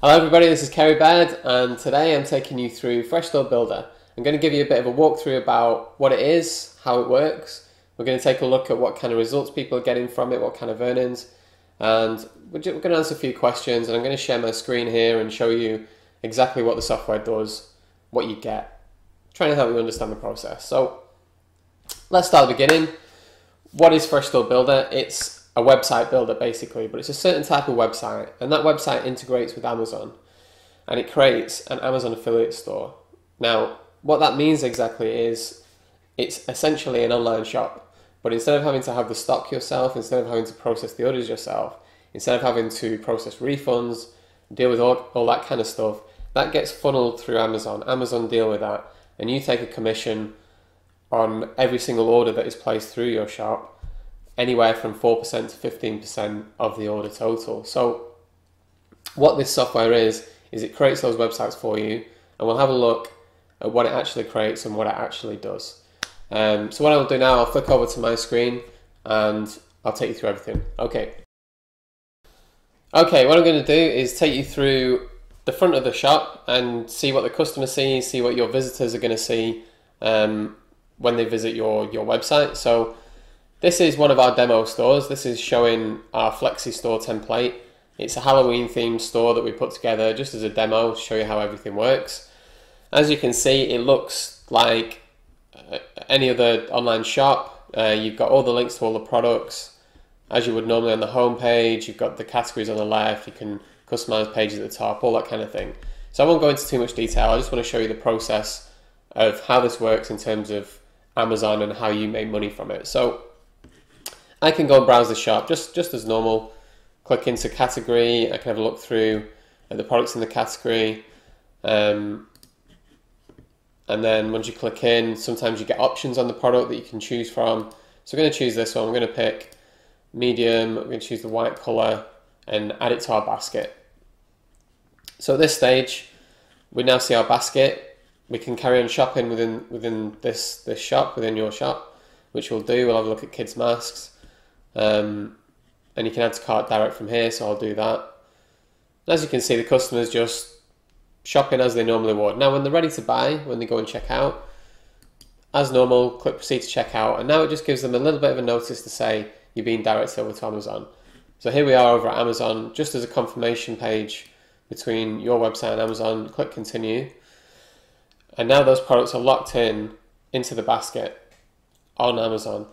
Hello everybody, this is Kerry Baird and today I'm taking you through Fresh Store Builder. I'm going to give you a bit of a walkthrough about what it is, how it works. We're going to take a look at what kind of results people are getting from it, what kind of earnings, and we're going to answer a few questions, and I'm going to share my screen here and show you exactly what the software does, what you get, trying to help you understand the process. So let's start at the beginning. What is Fresh Store Builder? It's a website builder basically, but it's a certain type of website, and that website integrates with Amazon and it creates an Amazon affiliate store. Now, what that means exactly is it's essentially an online shop, but instead of having to have the stock yourself, instead of having to process the orders yourself, instead of having to process refunds, deal with all that kind of stuff, that gets funneled through Amazon. Amazon deal with that, and you take a commission on every single order that is placed through your shop, anywhere from 4% to 15% of the order total. So what this software is it creates those websites for you, and we'll have a look at what it actually creates and what it actually does. So what I'll do now, I'll flick over to my screen and I'll take you through everything. Okay, what I'm going to do is take you through the front of the shop and see what the customer sees, see what your visitors are going to see when they visit your website. So this is one of our demo stores. This is showing our Flexi Store template. It's a Halloween themed store that we put together just as a demo to show you how everything works. As you can see, it looks like any other online shop. You've got all the links to all the products as you would normally on the home page. You've got the categories on the left. You can customize pages at the top, all that kind of thing. So I won't go into too much detail. I just want to show you the process of how this works in terms of Amazon and how you make money from it. So I can go and browse the shop just as normal, click into category, I can have a look through at the products in the category, and then once you click in, sometimes you get options on the product that you can choose from. So I'm going to choose this one. I'm going to pick medium, I'm going to choose the white colour and add it to our basket. So at this stage, we now see our basket. We can carry on shopping within this shop, within your shop, which we'll do. We'll have a look at kids' masks. And you can add to cart direct from here, so I'll do that. As you can see, the customer's just shopping as they normally would. Now when they're ready to buy, when they go and check out, as normal, click proceed to check out, and now it just gives them a little bit of a notice to say you're being directed over to Amazon. So here we are over at Amazon, just as a confirmation page between your website and Amazon. Click continue, and now those products are locked into the basket on Amazon.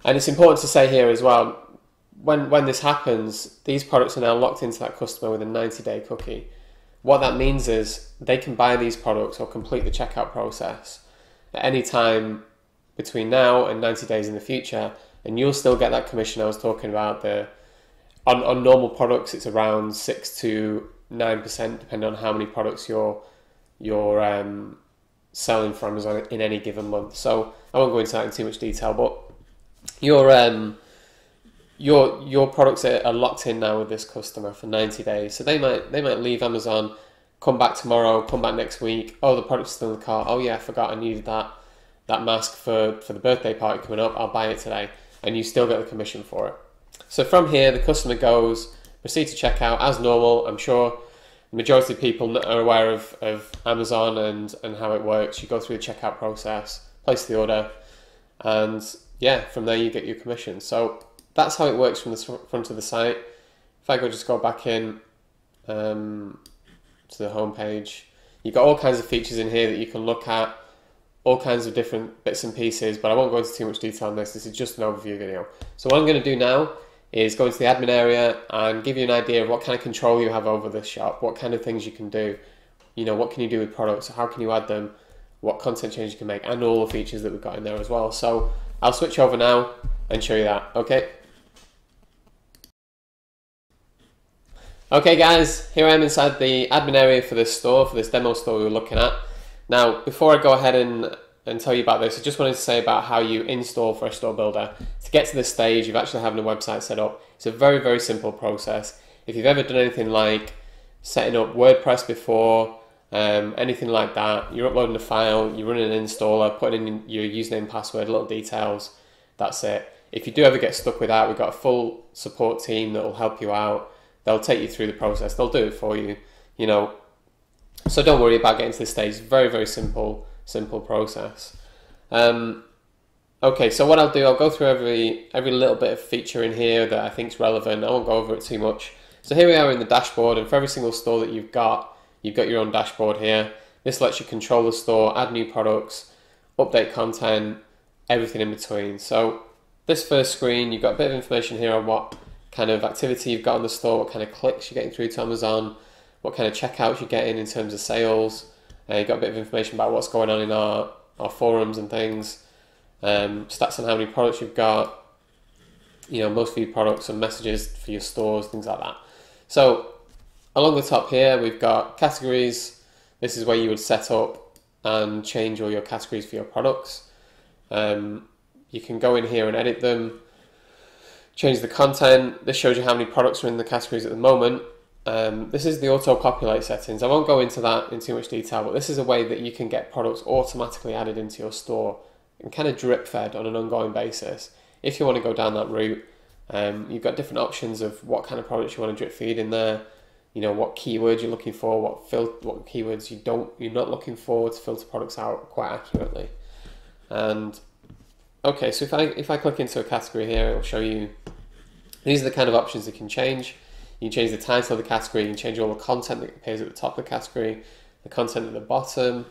And it's important to say here as well, when this happens, these products are now locked into that customer with a 90-day cookie. What that means is they can buy these products or complete the checkout process at any time between now and 90 days in the future, and you'll still get that commission I was talking about. On normal products, it's around 6 to 9%, depending on how many products you're selling from Amazon in any given month. So I won't go into that in too much detail, but your products are locked in now with this customer for 90 days. So they might leave Amazon, come back tomorrow, come back next week. Oh, the product's still in the cart. Oh yeah, I forgot I needed that mask for the birthday party coming up. I'll buy it today, and you still get the commission for it. So from here, the customer goes, proceed to checkout as normal. I'm sure the majority of people are aware of Amazon and how it works. You go through the checkout process, place the order, and yeah, from there you get your commission. So that's how it works from the front of the site. If I just go back in to the home page, you've got all kinds of features in here that you can look at, all kinds of different bits and pieces, but I won't go into too much detail on this. This is just an overview video. So what I'm going to do now is go into the admin area and give you an idea of what kind of control you have over this shop, what kind of things you can do, what can you do with products, how can you add them, what content changes you can make, and all the features that we've got in there as well. So I'll switch over now and show you that. Okay guys, here I am inside the admin area for this store, for this demo store we were looking at. Now, before I go ahead and tell you about this, I just wanted to say about how you install Fresh Store Builder. To get to this stage, you've actually having a website set up. It's a very, very simple process. If you've ever done anything like setting up WordPress before, anything like that, you're uploading a file, you're running an installer, putting in your username, password, little details, that's it. If you do ever get stuck with that, we've got a full support team that will help you out. They'll take you through the process. They'll do it for you. you know. So don't worry about getting to this stage. Very, very simple process. Okay, so what I'll do, I'll go through every little bit of feature in here that I think is relevant. I won't go over it too much. So here we are in the dashboard, and for every single store that you've got your own dashboard here. This lets you control the store, add new products, update content, everything in between. So this first screen, you've got a bit of information here on what kind of activity you've got on the store, what kind of clicks you're getting through to Amazon, what kind of checkouts you're getting in terms of sales. You've got a bit of information about what's going on in our forums and things. Stats on how many products you've got, most of your products and messages for your stores, things like that. So along the top here, we've got categories. This is where you would set up and change all your categories for your products. You can go in here and edit them, change the content. This shows you how many products are in the categories at the moment. This is the auto-populate settings. I won't go into that in too much detail, but this is a way that you can get products automatically added into your store and kind of drip fed on an ongoing basis. If you want to go down that route, you've got different options of what kind of products you want to drip feed in there. What keywords you're looking for, what keywords you're not looking for to filter products out quite accurately. And okay, so if I click into a category here, it will show you these are the kind of options you can change. You can change the title of the category, you can change all the content that appears at the top of the category, the content at the bottom.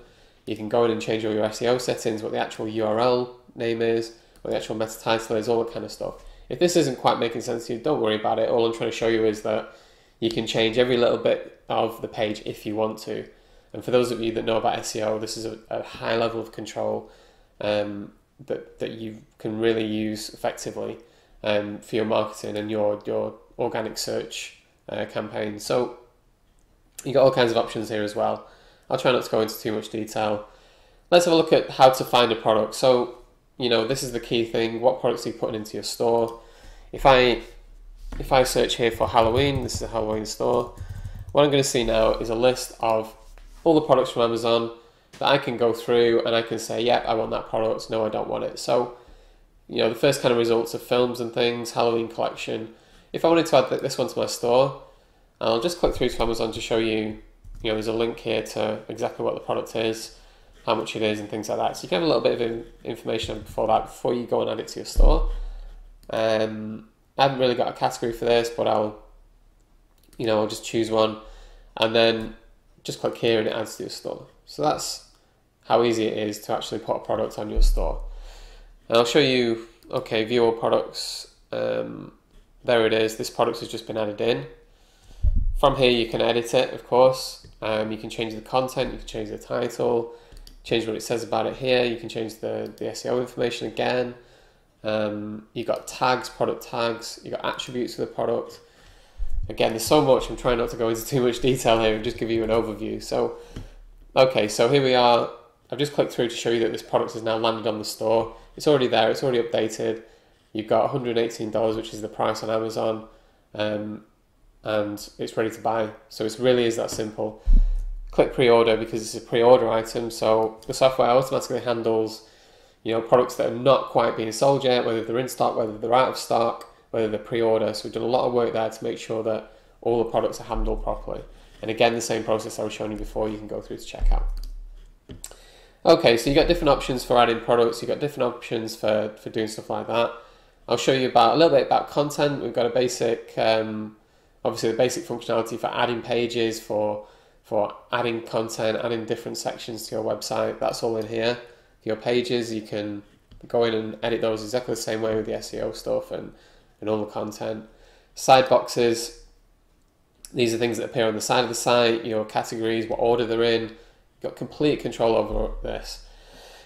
You can go in and change all your SEO settings, what the actual URL name is, what the actual meta title is, all that kind of stuff. If this isn't quite making sense to you, don't worry about it. All I'm trying to show you is that you can change every little bit of the page if you want to. And for those of you that know about SEO, this is a high level of control that you can really use effectively for your marketing and your organic search campaign. So you got all kinds of options here as well. I'll try not to go into too much detail. Let's have a look at how to find a product. So, this is the key thing. What products are you putting into your store? If I search here for Halloween, this is a Halloween store. What I'm going to see now is a list of all the products from Amazon that I can go through and I can say, yep, I want that product. No, I don't want it. So, the first kind of results are films and things, Halloween collection. If I wanted to add this one to my store, I'll just click through to Amazon to show you, there's a link here to exactly what the product is, how much it is and things like that. So you can have a little bit of information before you go and add it to your store. I haven't really got a category for this, but I'll just choose one and then just click here and it adds to your store. So that's how easy it is to actually put a product on your store. And I'll show you, okay, view all products. There it is. This product has just been added in. From here you can edit it, of course. You can change the content, you can change the title, change what it says about it here. You can change the SEO information again. You've got tags, product tags, you've got attributes for the product. Again, there's so much, I'm trying not to go into too much detail here and just give you an overview. So, okay, so here we are. I've just clicked through to show you that this product has now landed on the store. It's already there, it's already updated. You've got $118, which is the price on Amazon, and it's ready to buy. So it really is that simple. Click pre-order because it's a pre-order item, so the software automatically handles products that are not quite being sold yet, whether they're in stock, whether they're out of stock, whether they're pre-order. So we've done a lot of work there to make sure that all the products are handled properly. And again, the same process I was showing you before, you can go through to checkout. Okay, so you've got different options for adding products, you've got different options for doing stuff like that. I'll show you a little bit about content. We've got a basic, obviously the basic functionality for adding pages, for adding content, adding different sections to your website. That's all in here. For your pages, you can go in and edit those exactly the same way with the SEO stuff and all the content. Side boxes, these are things that appear on the side of the site, your categories, what order they're in. You've got complete control over this.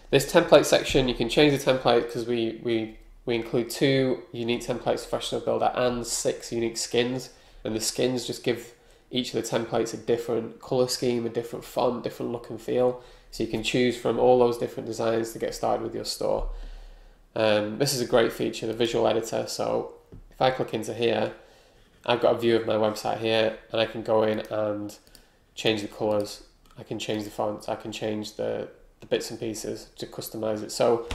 This template section, you can change the template because we include 2 unique templates for Fresh Stove Builder and 6 unique skins, and the skins just give each of the templates a different color scheme, a different font, different look and feel, so you can choose from all those different designs to get started with your store. This is a great feature, the visual editor. So if I click into here, I've got a view of my website here, and I can go in and change the colors, I can change the fonts, I can change the bits and pieces to customize it. So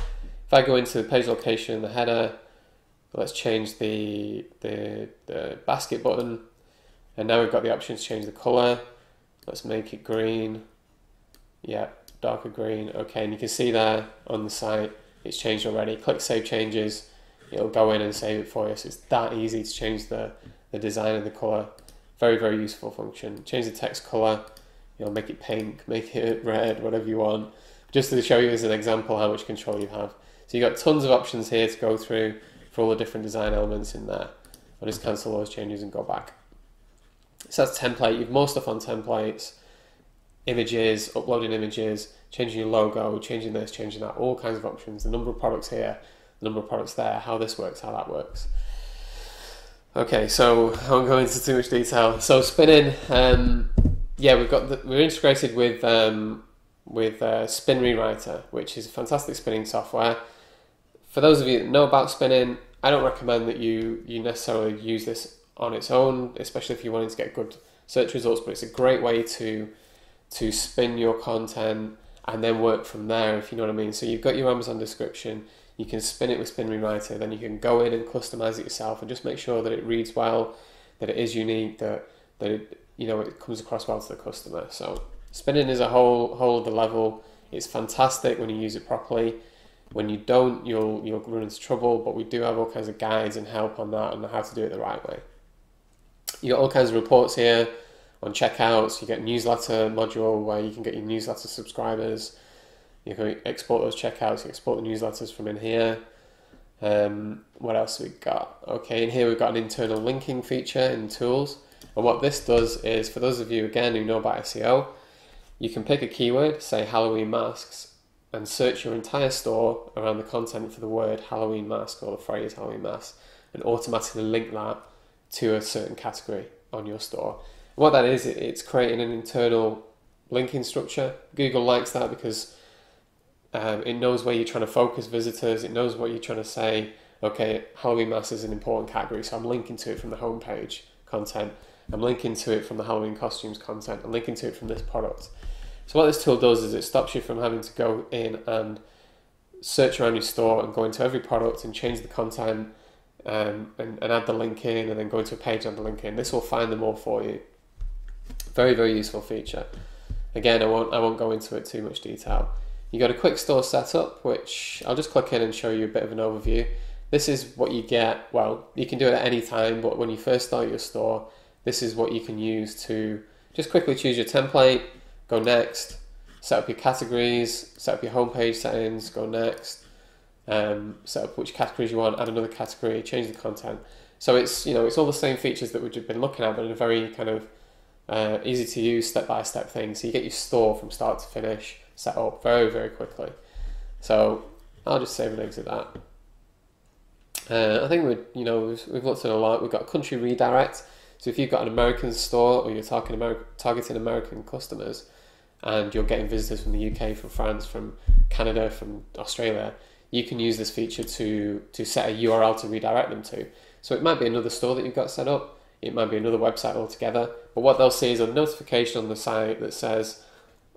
if I go into the page location, the header, let's change the basket button, and now we've got the option to change the color. Let's make it green. Yeah, darker green. Okay, and you can see there on the site, it's changed already. Click Save Changes. It'll go in and save it for you. So it's that easy to change the design and the color. Very, very useful function. Change the text color. Make it pink, make it red, whatever you want. Just to show you as an example how much control you have. So you've got tons of options here to go through for all the different design elements in there. I'll just cancel those changes and go back. So that's template. You've more stuff on templates, images, uploading images, changing your logo, changing this, changing that, all kinds of options. The number of products here, the number of products there, how this works, how that works. Okay, so I won't go into too much detail. So spinning, yeah, we're integrated with Spin Rewriter, which is a fantastic spinning software. For those of you that know about spinning, I don't recommend that you necessarily use this on its own, especially if you're wanting to get good search results, but it's a great way to spin your content and then work from there, if you know what I mean. So you've got your Amazon description, you can spin it with Spin Rewriter, then you can go in and customize it yourself and just make sure that it reads well, that it is unique, that it, it comes across well to the customer. So spinning is a whole other level. It's fantastic when you use it properly. When you don't, you'll run into trouble, but we do have all kinds of guides and help on that and how to do it the right way. You got all kinds of reports here on checkouts. You get newsletter module where you can get your newsletter subscribers. You can export those checkouts, you export the newsletters from in here. What else have we got? Okay, in here we've got an internal linking feature in tools. And what this does is, for those of you again who know about SEO, you can pick a keyword, say Halloween masks, and search your entire store around the content for the word Halloween mask or the phrase Halloween mask, and automatically link that to a certain category on your store. And what that is, it's creating an internal linking structure. Google likes that because it knows where you're trying to focus visitors, it knows what you're trying to say. Okay, Halloween mask is an important category, so I'm linking to it from the homepage content, I'm linking to it from the Halloween costumes content, I'm linking to it from this product. So what this tool does is it stops you from having to go in and search around your store and go into every product and change the content and add the link in, and then go into a page and add the link in. This will find them all for you. Very, very useful feature. Again, I won't go into it too much detail. You got a quick store setup, which I'll just click in and show you a bit of an overview. This is what you get. Well, you can do it at any time, but when you first start your store, this is what you can use to just quickly choose your template, go next, set up your categories, set up your homepage settings, go next, set up which categories you want, add another category, change the content. So it's it's all the same features that we've been looking at, but in a very kind of easy to use step-by-step thing. So you get your store from start to finish set up very, very quickly. So I'll just save and exit that. I think we've looked at a lot. We've got country redirect. So if you've got an American store or you're targeting American customers and you're getting visitors from the UK, from France, from Canada, from Australia, you can use this feature to set a URL to redirect them to. So it might be another store that you've got set up, it might be another website altogether, but what they'll see is a notification on the site that says,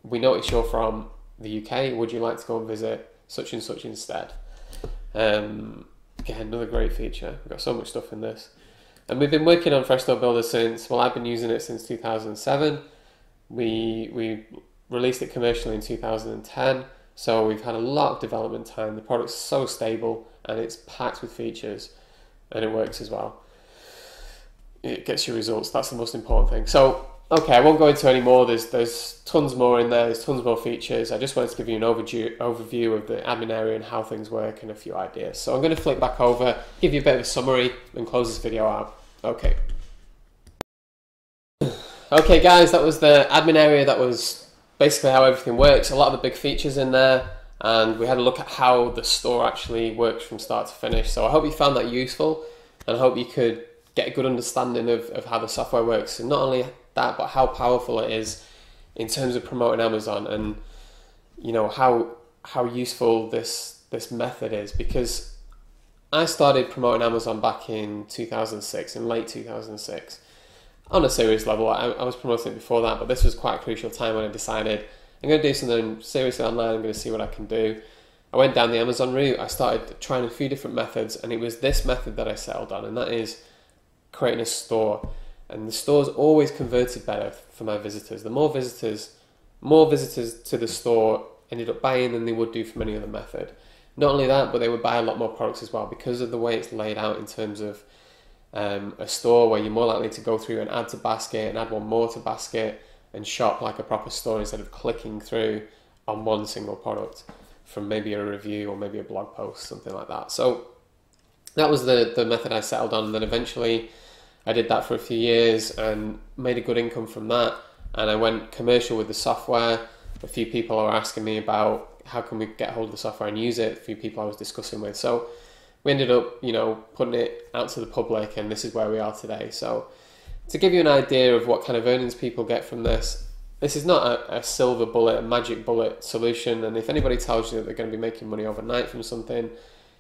we notice you're from the UK, would you like to go and visit such and such instead? Again, another great feature. We've got so much stuff in this. And we've been working on Fresh Store Builder since, well, I've been using it since 2007. We released it commercially in 2010, so we've had a lot of development time. The product's so stable and it's packed with features, and it works as well. It gets you results, that's the most important thing. So, okay, I won't go into any more. There's tons more in there, there's tons more features. I just wanted to give you an overview of the admin area and how things work and a few ideas. So I'm going to flip back over, give you a bit of a summary and close this video out. Okay. Okay guys, that was the admin area. That was basically how everything works. A lot of the big features in there, and we had a look at how the store actually works from start to finish. So I hope you found that useful, and I hope you could get a good understanding of how the software works, and not only that, but how powerful it is in terms of promoting Amazon, and how useful this method is. Because I started promoting Amazon back in 2006, in late 2006, on a serious level. I was promoting it before that, but this was quite a crucial time when I decided I'm going to do something seriously online. I'm going to see what I can do. I went down the Amazon route. I started trying a few different methods, and it was this method that I settled on, and that is creating a store. and the stores always converted better for my visitors. The more visitors to the store ended up buying than they would do from any other method. Not only that, but they would buy a lot more products as well because of the way it's laid out in terms of a store where you're more likely to go through and add to basket and add one more to basket and shop like a proper store instead of clicking through on one single product from maybe a review or maybe a blog post, something like that. So that was the method I settled on, and then eventually I did that for a few years and made a good income from that, and I went commercial with the software. A few people are asking me about how can we get hold of the software and use it, a few people I was discussing with. So we ended up, putting it out to the public, and this is where we are today. So to give you an idea of what kind of earnings people get from this is not a silver bullet, a magic bullet solution. And if anybody tells you that they're going to be making money overnight from something,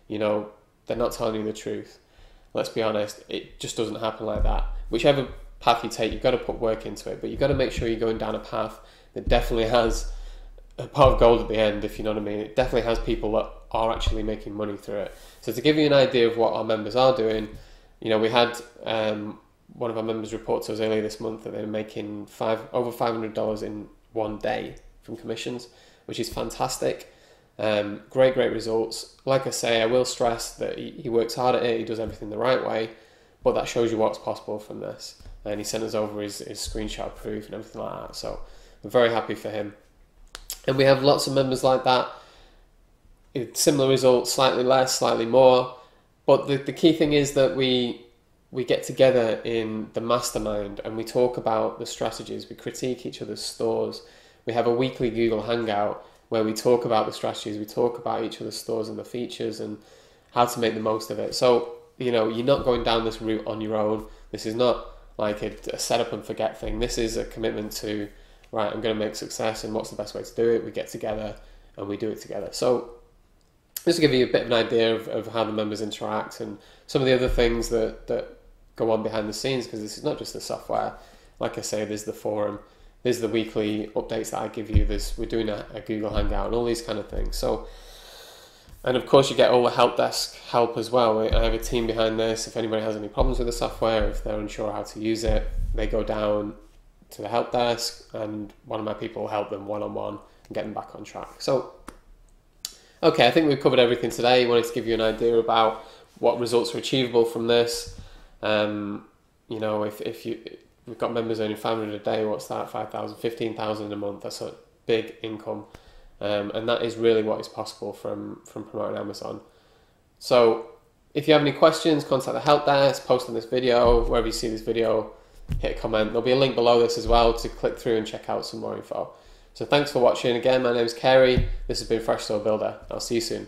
they're not telling you the truth. Let's be honest, it just doesn't happen like that. Whichever path you take, you've got to put work into it, but you've got to make sure you're going down a path that definitely has a pot of gold at the end, if you know what I mean. It definitely has people that are actually making money through it. So to give you an idea of what our members are doing, we had one of our members report to us earlier this month that they're making over $500 in one day from commissions, which is fantastic. Great results. Like I say, I will stress that he works hard at it, he does everything the right way, but that shows you what's possible from this. And he sent us over his screenshot proof and everything like that. So we're very happy for him. And we have lots of members like that. Similar results, slightly less, slightly more. But the key thing is that we get together in the mastermind and we talk about the strategies. We critique each other's stores. We have a weekly Google Hangout where we talk about the strategies. We talk about each other's stores and the features and how to make the most of it. So, you're not going down this route on your own. This is not like a set up and forget thing. This is a commitment to, right, I'm going to make success, and what's the best way to do it? We get together and we do it together. So just to give you a bit of an idea of how the members interact and some of the other things that go on behind the scenes, because this is not just the software. Like I say, there's the forum, there's the weekly updates that I give you, we're doing a Google Hangout and all these kind of things. So, and of course you get all the help desk help as well. I have a team behind this. If anybody has any problems with the software, if they're unsure how to use it, they go down to the help desk and one of my people will help them one-on-one and get them back on track. So, okay, I think we've covered everything today. I wanted to give you an idea about what results are achievable from this. If we've got members earning 500 a day, what's that? 5,000, 15,000 a month. That's a big income. And that is really what is possible from promoting Amazon. So if you have any questions, contact the help desk, post on this video, wherever you see this video, hit a comment. There'll be a link below this as well to click through and check out some more info. So thanks for watching. Again, my name is Kerry. This has been Fresh Store Builder. I'll see you soon.